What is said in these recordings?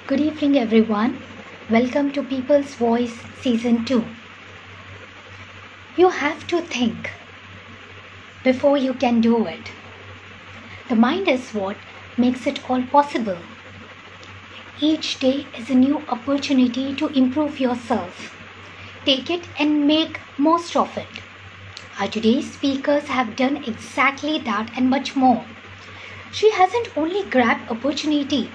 Good evening, everyone. Welcome to People's Voice Season 2. You have to think before you can do it. The mind is what makes it all possible. Each day is a new opportunity to improve yourself. Take it and make most of it. Our today's speakers have done exactly that and much more. She hasn't only grabbed opportunity,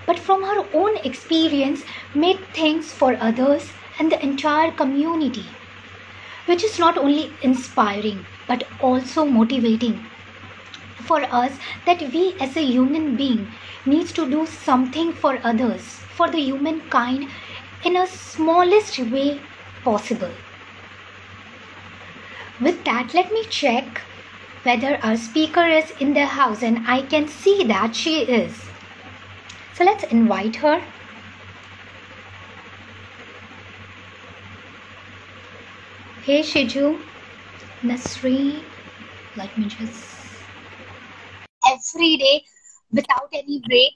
but from her own experience made things for others and the entire community, which is not only inspiring but also motivating for us that we as a human being needs to do something for others, for the humankind in a smallest way possible. With that, let me check whether our speaker is in the house, and I can see that she is. So let's invite her. Hey Shiju, Nasreen, let me just every day without any break.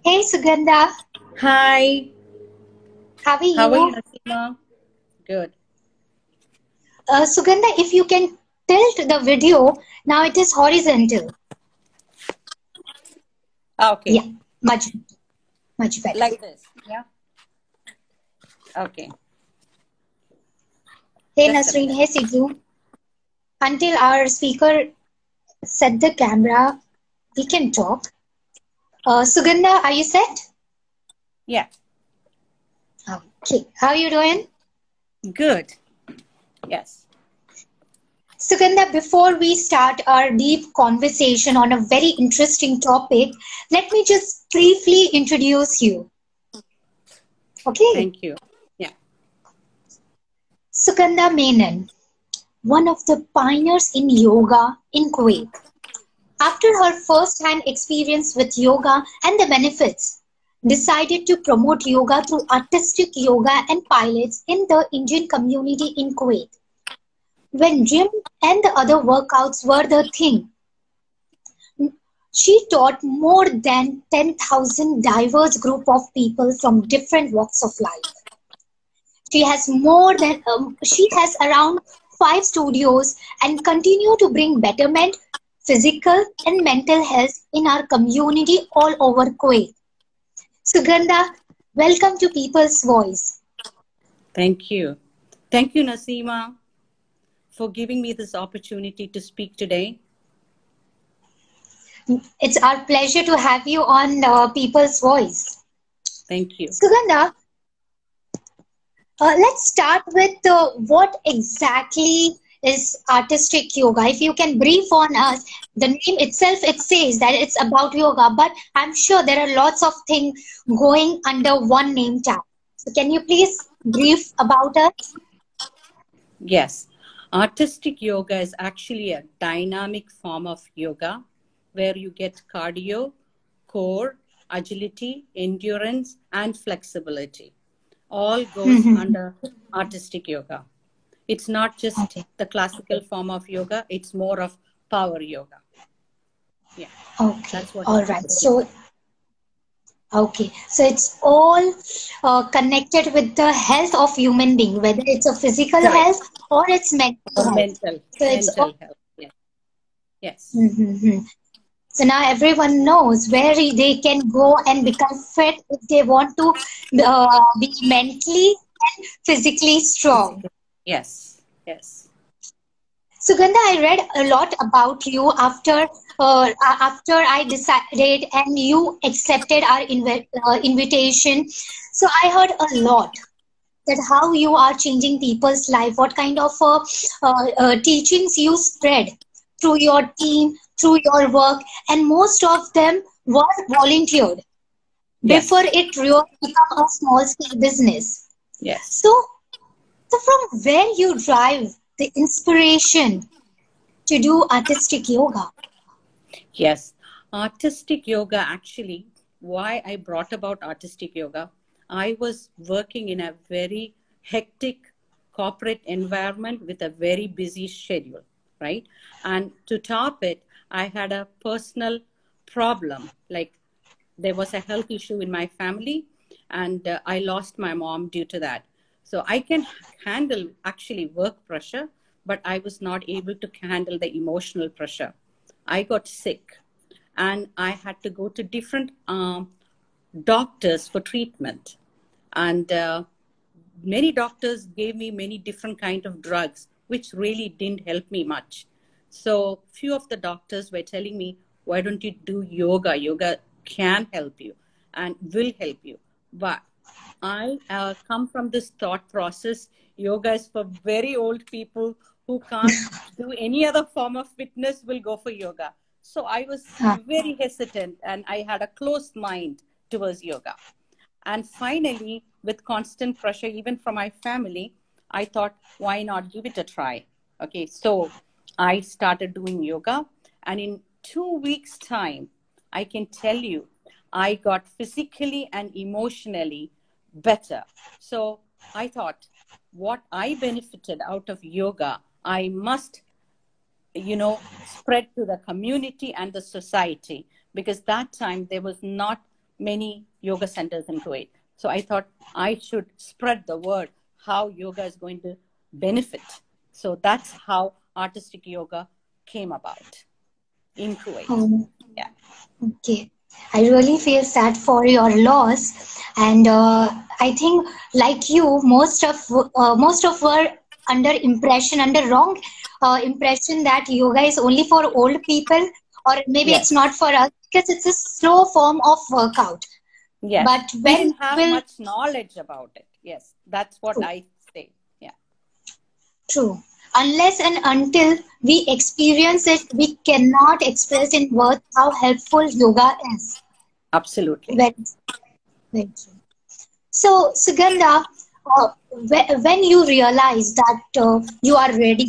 Hey Sugandha. Hi. How are you? How are you, Nasima? Good. Sugandha, if you can tilt the video, now it is horizontal. Okay. Yeah, much better. Like this. Yeah. Okay. Hey Just a Nasreen, minute. hey Shiju. Until our speaker set the camera, we can talk. Sugandha, are you set? Yeah. Okay. How are you doing? Good. Yes. Sugandha, before we start our deep conversation on a very interesting topic, let me just briefly introduce you. Okay. Thank you. Yeah. Sugandha Menon, one of the pioneers in yoga in Kuwait. After her first-hand experience with yoga and the benefits, decided to promote yoga through artistic yoga and pilates in the Indian community in Kuwait. When gym and the other workouts were the thing, she taught more than 10,000 diverse group of people from different walks of life. She has around 5 studios and continue to bring betterment, physical and mental health in our community all over Kuwait. Sugandha, welcome to People's Voice. Thank you. Thank you, Nasima, for giving me this opportunity to speak today. It's our pleasure to have you on People's Voice. Thank you. Sugandha, let's start with what exactly is artistic yoga. If you can brief on us, the name itself, it says that it's about yoga, but I'm sure there are lots of things going under one name tag. So can you please brief about us? Yes. Artistic yoga is actually a dynamic form of yoga where you get cardio, core, agility, endurance, and flexibility. All goes under artistic yoga. It's not just Okay. the classical form of yoga, it's more of power yoga. Yeah, Okay. that's what All is right. artistic yoga. So it's all connected with the health of human being, whether it's a physical Correct. health or it's mental Or health. mental, So it's all. mental health. Yeah. Yes. Mhm. So now everyone knows where they can go and become fit if they want to be mentally and physically strong. Physical. Yes. Yes. Sugandha, I read a lot about you after I decided and you accepted our invitation. So I heard a lot that how you are changing people's life, what kind of teachings you spread through your team, through your work, and most of them were volunteered before Yes. it really became a small scale business. Yes. So, so from where you drive the inspiration to do artistic yoga? Yes. Artistic yoga, actually, why I brought about artistic yoga, I was working in a very hectic corporate environment with a very busy schedule, right? And to top it, I had a personal problem. Like there was a health issue in my family, and I lost my mom due to that. So I can handle actually work pressure, but I was not able to handle the emotional pressure. I got sick, and I had to go to different doctors for treatment. And many doctors gave me many different kind of drugs, which really didn't help me much. So few of the doctors were telling me, why don't you do yoga? Yoga can help you and will help you. But I come from this thought process. Yoga is for very old people who can't do any other form of fitness will go for yoga. So I was Ah, very hesitant, and I had a closed mind towards yoga. And finally, with constant pressure, even from my family, I thought, why not give it a try? Okay, so I started doing yoga. And in 2 weeks' time, I can tell you, I got physically and emotionally better. So I thought, what I benefited out of yoga, I must, spread to the community and the society, because that time there was not many yoga centers in Kuwait. So I thought I should spread the word how yoga is going to benefit. So that's how artistic yoga came about in Kuwait. oh, Yeah. okay. I really feel sad for your loss, and I think, like you, most of were under wrong impression that yoga is only for old people, or maybe it's Yes. not for us because it's a slow form of workout. Yes. But We when didn't have will much knowledge about it. Yes. That's what true, I say. Yeah. true. Unless and until we experience it, we cannot express in words how helpful yoga is. Absolutely. Very, very true. So, Sugandha, when you realize that you are ready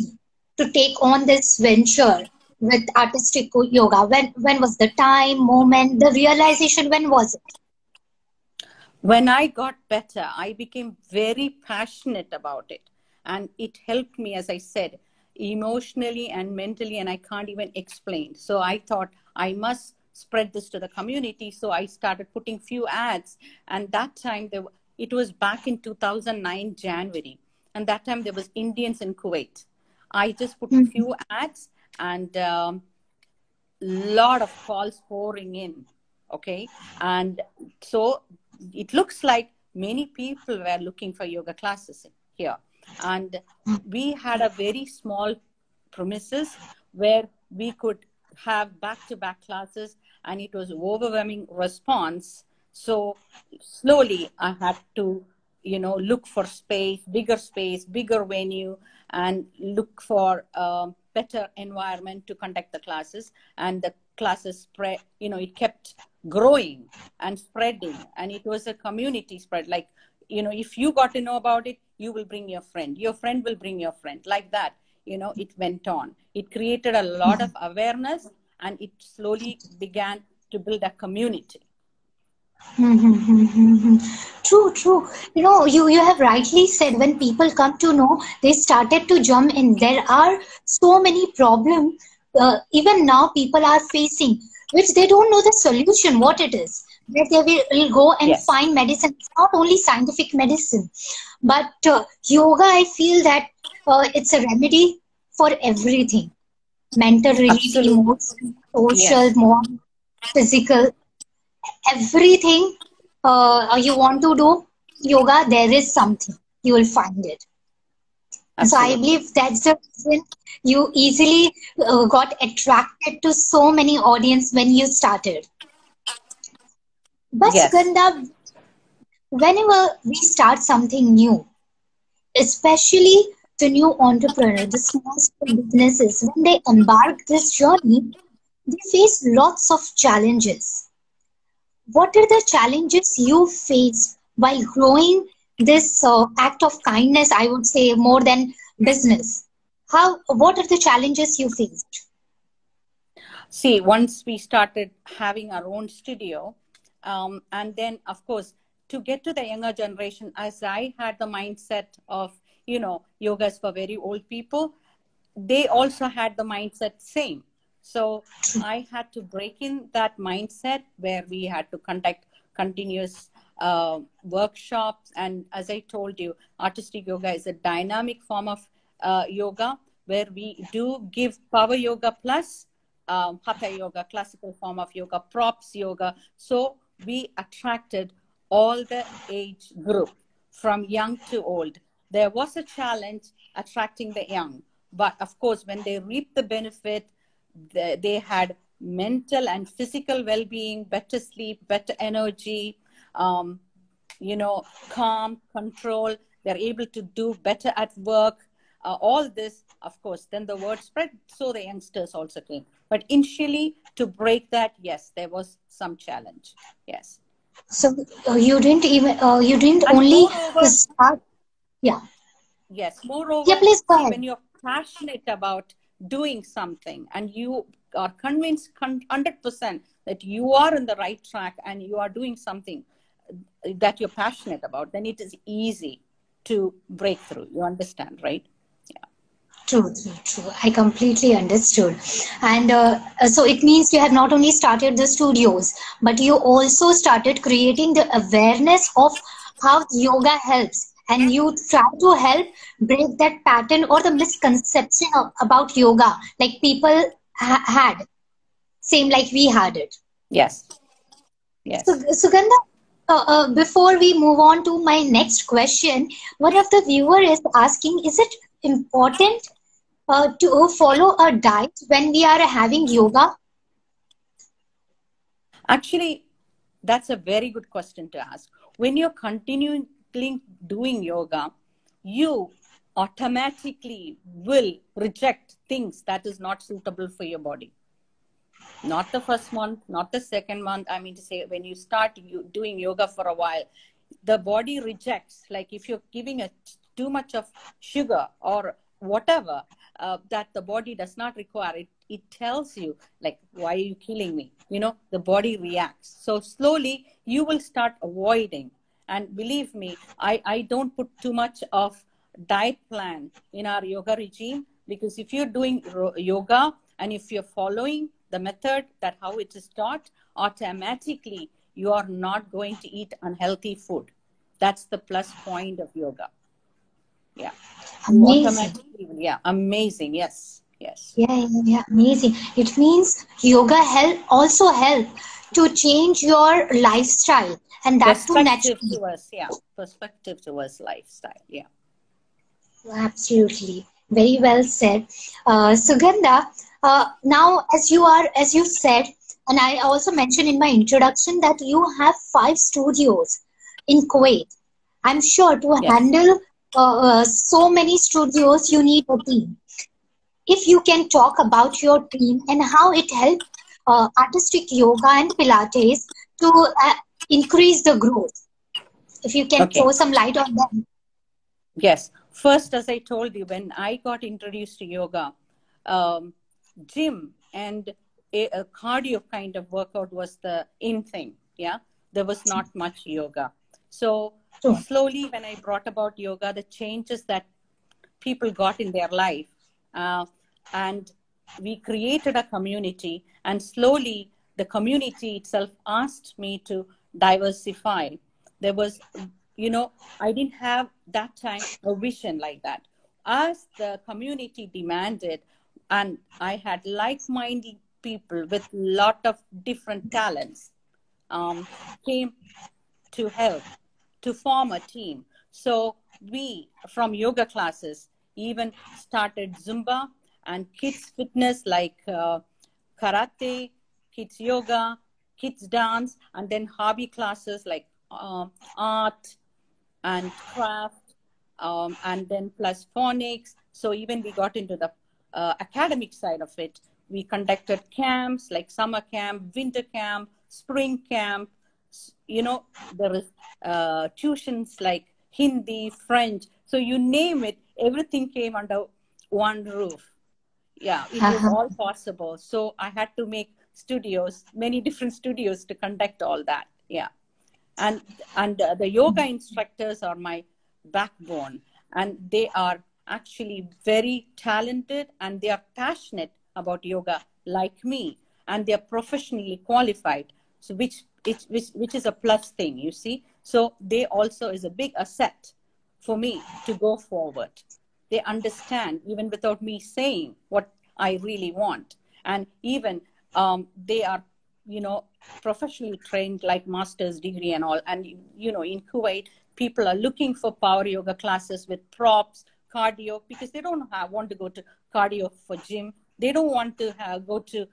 to take on this venture with artistic yoga, when was the time, moment, the realization? When was it? When I got better, I became very passionate about it. And it helped me, as I said, emotionally and mentally, and I can't even explain. So I thought I must spread this to the community. So I started putting few ads. And that time, it was back in 2009, January. And that time there was Indians in Kuwait. I just put Mhm. few ads, and lot of calls pouring in. Okay. And so it looks like many people were looking for yoga classes here. And we had a very small premises where we could have back-to-back classes, and it was overwhelming response. So slowly I had to, look for space, bigger venue, and look for better environment to conduct the classes. And the classes spread, it kept growing and spreading, and it was a community spread. Like, if you got to know about it, you will bring your friend will bring your friend, like that. It went on. It created a lot of awareness, and it slowly began to build a community. True, true. You have rightly said when people come to know, they started to jump in. There are so many problems, even now people are facing, which they don't know the solution, what it is. That they will go and Yes, find medicine. It's not only scientific medicine, but yoga, I feel that it's a remedy for everything. Mental relief, absolutely. emotional, social, Yes, moral, physical, everything you want to do yoga, there is something you will find it. So I absolutely. believe that's the reason you easily got attracted to so many audience when you started. But Yes, Sugandha, whenever we start something new, especially the new entrepreneur, the small scale businesses, when they embark this journey, they face lots of challenges. What are the challenges you faced while growing this act of kindness? I would say more than business. What are the challenges you faced? see, once we started having our own studio, and then of course, to get to the younger generation, as I had the mindset of, yoga is for very old people, they also had the mindset same. So I had to break in that mindset where we had to conduct continuous workshops. And as I told you, artistic yoga is a dynamic form of yoga where we do give power yoga plus hatha yoga, classical form of yoga, props yoga. So we attracted all the age group from young to old. There was a challenge attracting the young, but of course, when they reap the benefit, they had mental and physical well-being, better sleep, better energy, um, calm, control. They're able to do better at work. All this, of course, then the word spread, so the youngsters also came. But initially, to break that, yes, there was some challenge. Yes. So you didn't And only moreover, start. Yeah. yes, Yeah, moreover, please go see, ahead. when you're passionate about doing something and you are convinced 100% that you are in the right track and you are doing something that you're passionate about, then it is easy to break through. You understand, right? Yeah. True, true, true. I completely understood. And so it means you have not only started the studios, but you also started creating the awareness of how yoga helps. And you try to help break that pattern or the misconception about yoga, like people had, same like we had it. Yes. So, Yes. Sugandha, before we move on to my next question, one of the viewer is asking, is it important to follow a diet when we are having yoga? Actually, that's a very good question to ask. When you're continuing doing yoga, you automatically will reject things that is not suitable for your body. Not the first month, not the second month. I mean to say, when you start doing yoga for a while, the body rejects. Like if you're giving too much of sugar or whatever that the body does not require, it tells you like, why are you killing me? The body reacts. So slowly you will start avoiding. And believe me, I don't put too much of diet plan in our yoga regime, because if you're doing yoga and if you're following the method that how it is taught, automatically you are not going to eat unhealthy food. That's the plus point of yoga. Yeah. You Amazing. automatically, yeah, amazing. Yes. Yes. Yeah, yeah, yeah, amazing. It means yoga also help to change your lifestyle and that too Perspective naturally. towards, yeah, perspective towards lifestyle. Yeah. Absolutely. Very well said. Sugandha, now as you said, and I also mentioned in my introduction that you have 5 studios in Kuwait. I'm sure to Yes. handle so many studios, you need a team. If you can talk about your team and how it helped artistic yoga and Pilates to increase the growth. If you can Okay. throw some light on that. Yes. First, as I told you, when I got introduced to yoga, um, gym and a cardio kind of workout was the in thing. Yeah. There was not much yoga. So True. slowly, when I brought about yoga, the changes that people got in their life, and we created a community, and slowly the community itself asked me to diversify. There was, I didn't have that time a vision like that. As the community demanded, and I had like-minded people with lot of different talents, came to help to form a team. So we, from yoga classes, even started Zumba and kids fitness like karate, kids yoga, kids dance, and then hobby classes like art and craft, and then plus phonics. So even we got into the academic side of it. We conducted camps like summer camp, winter camp, spring camp. There is tuitions like Hindi, French. So you name it, everything came under one roof. Yeah, it was all possible. So I had to make studios, many different studios to conduct all that. Yeah. And the yoga instructors are my backbone, and they are actually very talented and they are passionate about yoga like me, and they're professionally qualified. So which is a plus thing, you see. So they also is a big asset for me to go forward. They understand even without me saying what I really want. And even they are, professionally trained, like master's degree and all. And, in Kuwait, people are looking for power yoga classes with props, cardio, because they don't want to go to cardio for gym. They don't want to go to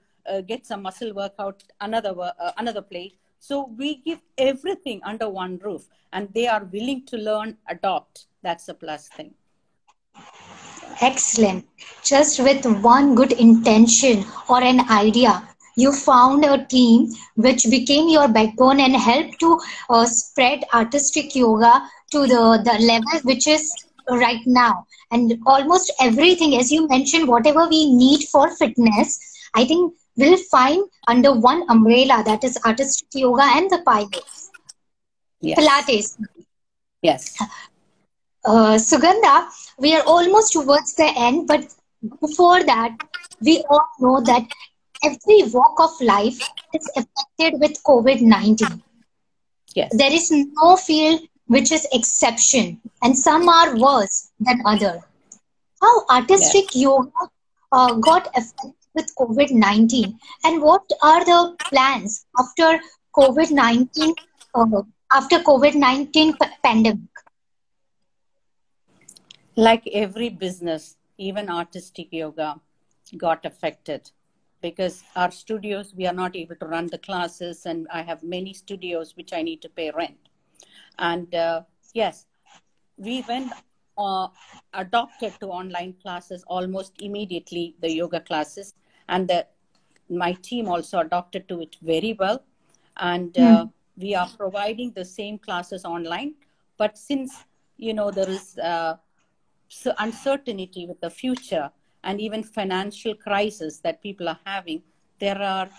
get some muscle workout another place. So we give everything under one roof, and they are willing to learn, adopt. That's a plus thing. Excellent. Just with one good intention or an idea, you found a team which became your backbone and helped to spread artistic yoga to the level which is right now. And almost everything, as you mentioned, whatever we need for fitness, I think we'll find under one umbrella, that is artistic yoga and the Yes. Pilates. Yes. Sugandha, we are almost towards the end, but before that, we all know that every walk of life is affected with COVID-19. Yes. There is no field which is exception, and some are worse than other. How artistic yoga got affected with COVID-19, and what are the plans after COVID-19 pandemic? Like every business, even artistic yoga got affected, because our studios, we are not able to run the classes, and I have many studios which I need to pay rent. And yes, we went adopted to online classes almost immediately, the yoga classes, and my team also adopted to it very well. And we are providing the same classes online. But since, there is uncertainty with the future, and even financial crisis that people are having, there are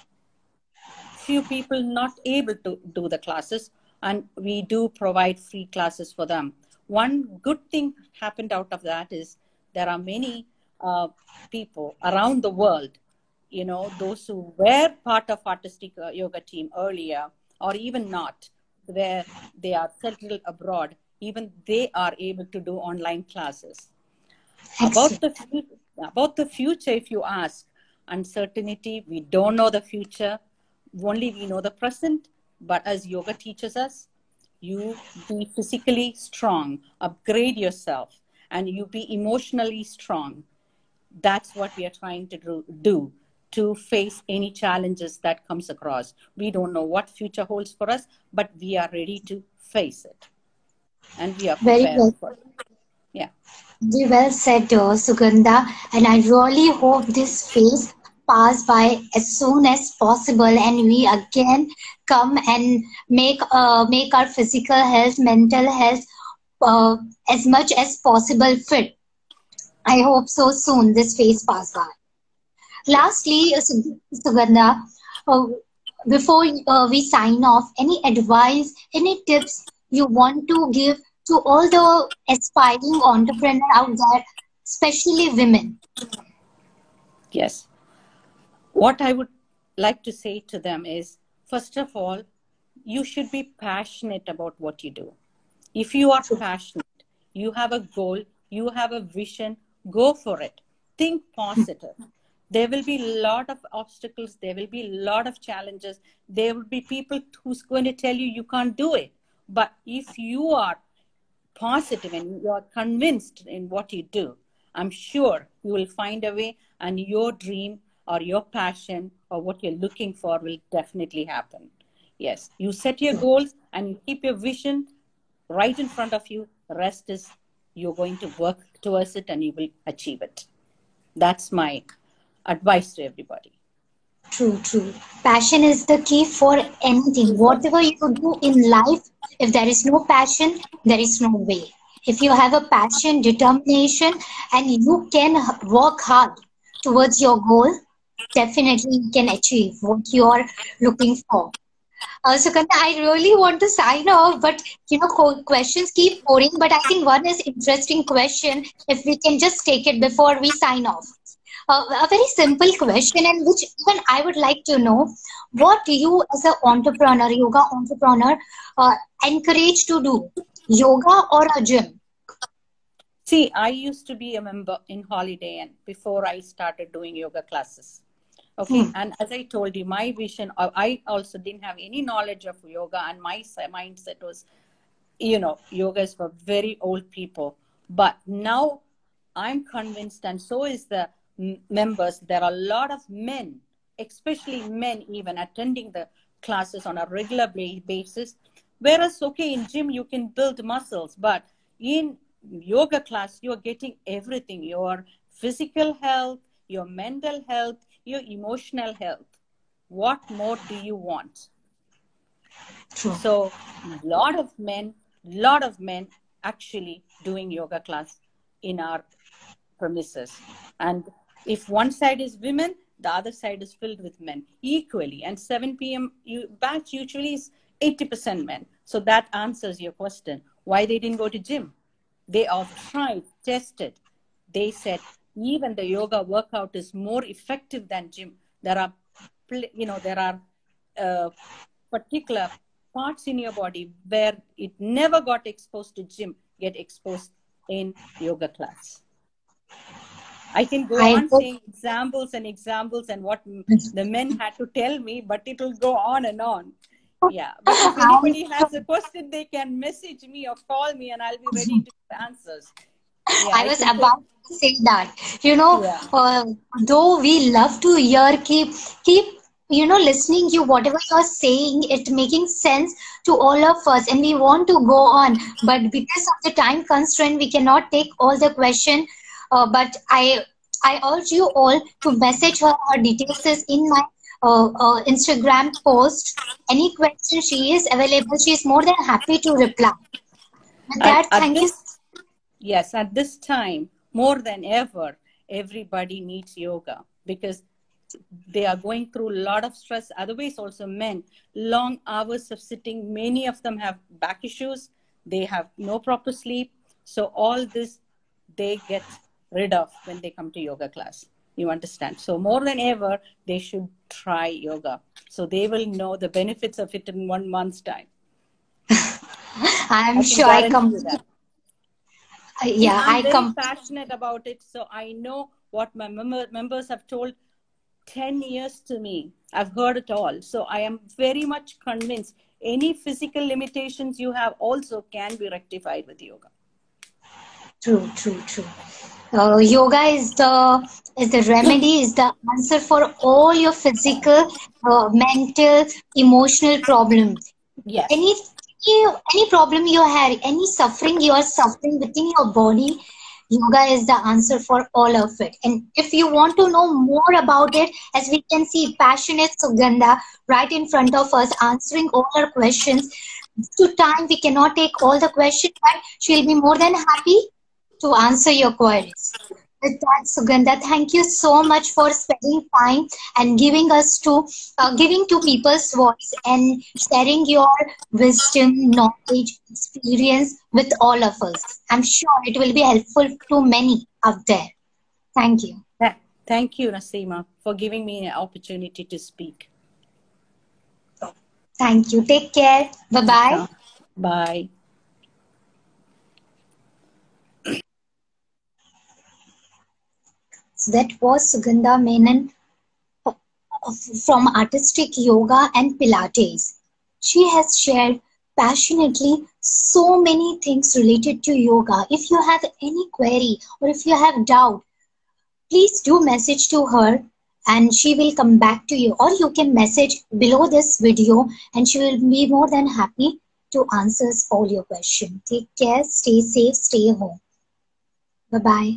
few people not able to do the classes, and we do provide free classes for them. One good thing happened out of that is there are many people around the world, those who were part of artistic yoga team earlier, or even not, where they are settled abroad, even they are able to do online classes. About the future, if you ask, uncertainty, we don't know the future. Only we know the present. But as yoga teaches us, you be physically strong, upgrade yourself, and you be emotionally strong. That's what we are trying to do to face any challenges that comes across. We don't know what future holds for us, but we are ready to face it. And we are prepared for it. Yeah. Very well said, Sugandha. And I really hope this phase pass by as soon as possible, and we again come and make our physical health, mental health as much as possible fit. I hope so soon this phase pass by. Lastly, Sugandha, before we sign off, any advice, any tips you want to give to all the aspiring entrepreneurs out there, especially women? Yes. What I would like to say to them is, first of all, you should be passionate about what you do. If you are passionate, you have a goal, you have a vision, go for it. Think positive. There will be a lot of obstacles. There will be a lot of challenges. There will be people who's going to tell you can't do it. But if you are positive and you are convinced in what you do, I'm sure you will find a way, and your dream or your passion or what you're looking for will definitely happen. Yes, you set your goals and you keep your vision right in front of you. The rest is you're going to work towards it and you will achieve it. That's my advice to everybody. True. Passion is the key for anything. Whatever you do in life, if there is no passion, there is no way. If you have a passion, determination, and you can work hard towards your goal, definitely you can achieve what you are looking for. Sugandha, I really want to sign off, but questions keep pouring. But I think one is interesting question. If we can just take it before we sign off. a very simple question, and which even I would like to know, what you as an entrepreneur, yoga entrepreneur, encourage to do, yoga or a gym? See, I used to be a member in Holiday Inn before I started doing yoga classes. Okay, Hmm. and as I told you, my vision, I also didn't have any knowledge of yoga, and my mindset was, yoga is for very old people. But now I'm convinced, and so is the members, there are a lot of men, especially men, even attending the classes on a regular basis. Whereas, okay, in gym you can build muscles, but in yoga class you are getting everything: your physical health, your mental health, your emotional health. What more do you want? True. So lot of men actually doing yoga class in our premises. And if one side is women, the other side is filled with men equally. And 7 p.m. Batch usually is 80% men. So that answers your question. Why they didn't go to gym? They have tried, tested. They said even the yoga workout is more effective than gym. There are particular parts in your body where it never got exposed to gym get exposed in yoga class. I can go I on hope. saying examples and what the men had to tell me, but it will go on and on. Yeah, but if I'm anybody has a question, they can message me or call me, and I'll be ready to give answers. Yeah, I I was can take. about to say that. You know, Yeah, though we love to hear, keep, listening you, whatever you're saying, it making sense to all of us, and we want to go on. But because of the time constraint, we cannot take all the question. But I urge you all to message her. Her details is in my Instagram post. Any question, she is available. She is more than happy to reply. With at that, at thank you. this Yes, at this time, more than ever, everybody needs yoga because they are going through a lot of stress. Otherwise, also men, long hours of sitting. Many of them have back issues. They have no proper sleep. So all this they get rid of when they come to yoga class. You understand? So more than ever, they should try yoga. So they will know the benefits of it in 1 month's time. I'm I can sure I guarantee you completely, that. See, yeah, I'm I very come. passionate about it, so I know what my members have told 10 years to me. I've heard it all. So I am very much convinced any physical limitations you have also can be rectified with yoga. True, true, true. Yoga is the remedy, is the answer for all your physical, mental, emotional problems. Yes. Any any problem you have, any suffering you are suffering within your body, yoga is the answer for all of it. And if you want to know more about it, as we can see, passionate Sugandha right in front of us answering all our questions. To time we cannot take all the questions, but she'll be more than happy to answer your queries. With that, Sugandha, thank you so much for spending time and giving to people's voice and sharing your wisdom, knowledge, experience with all of us. I'm sure it will be helpful to many out there. Thank you. Thank you, Nasima, for giving me an opportunity to speak. Thank you. Take care. Bye bye. Okay. Bye. So that was Sugandha Menon from Artistic Yoga and Pilates. She has shared passionately so many things related to yoga. If you have any query or if you have doubt, please do message to her and she will come back to you, or you can message below this video and she will be more than happy to answer all your questions. Take care, stay safe, stay home. Bye bye.